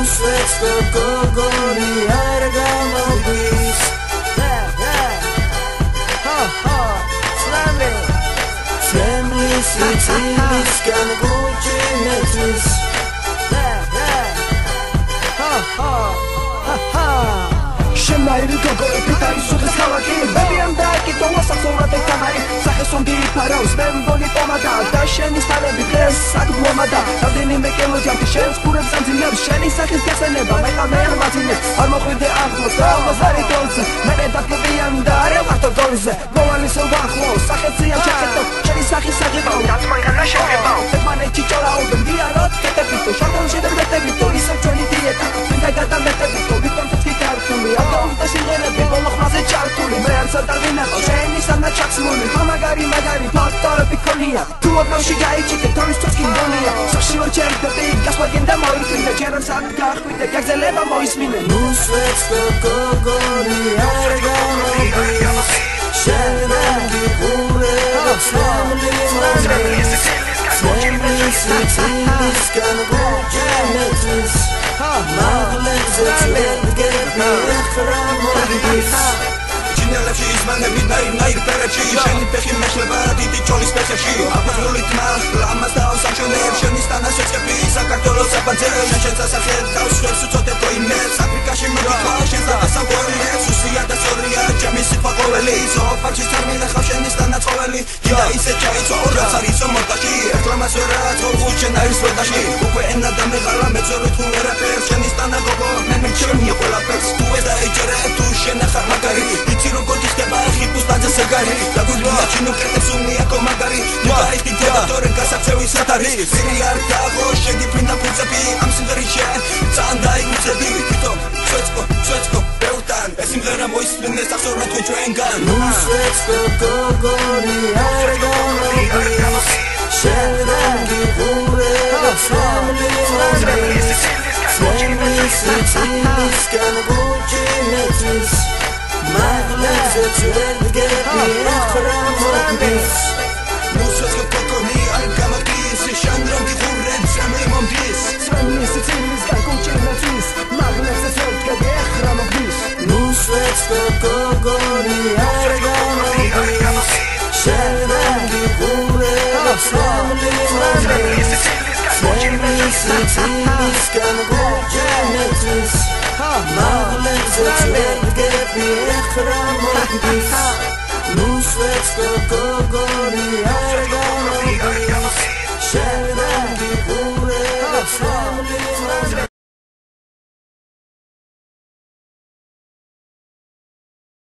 Let's go argamobis Family cities can go genesis Shemairu gogoro pitari sudes kalaki Baby I'm back it don't was so rate kamari Sahes on the paraus memboni pomada Da sheni stalebi dres sak momada Davdeni mekelo jam shens kureb zamzineb sheni sakes gaseneba meka mer mazines ar mokhvide akhlos da mazari dolze mene datlbiam da are varto dolze govani so vakhlo sakhetsiam chaketo sheni sakhi sakibao datmangana shegibao mane chichora oben diarot ketebito shakon shederbetebito isa choni dieta pinda gada metebito biton tskikартuli Singerebe болох მასე ჩართული მე არ სადავინა შენი სანა ჩაქსმული მაგარი ფაქტორი პიკონია თუ ოდნავში გაიჭიდე თავის თვას კიდონია საშიო ჩერდები გასვაგენ და მოიწმინდა ჯერან სად გახვიდე გაგზელება მოისმინე Let's go argamobis შენები გულება family cities can go genesis Magleze tzvedgeti echramobis Ჩინელებში ისმანები ნაირ პერებში შენი ფეხი მეხლება დიდი ჩოლის ფეხებში აფრული თმა ლამას დაოსაჩონებ შენი სტანასოწები საქართველოს საფანძე შენს ასახებ თავშევს უწოდებ იმეს აფრიკაში მოგიქვა შენს დასავლეთს უსია და სორია ჯამის ფაყოველი ზოფარში თერმინე ხავ შენი სტანაცხოველი და ისე ჩაიწვა რაც არის მომტაში ეხლამას ვერა თორღუ შენ არის ვედაში უკვე ენა და მეღალა მეწორი თუ ვერაფერს შენი სტანა გოგო მე ჩემი ყველაფერს თუ ეძაიჯერე თუ შენ ახარ მაგარი Rogoti xteba xipus badze segari La gulbina chino ketebs uniako magari Nugaiti tevatore gasapsevi satari Siri ar dago shegi pinda pulzepi Am simgeriche Tsanda igutzebi Pito Suetsko Beutan Esimgera moismine Saxorra tue čuengan Let's go argamobis Šerangi guleba family cities can go genesis Magleze tzvedgeti echramobis Let's go argamobis Shandrangi guleb zami momdis Family cities can go genesis Magleze tzvedgeti echramobis Let's go argamobis Shandrangi guleba family cities can go genesis Magleze tzvedgeti echramobis Let's go argamobis Shandrangi guleba family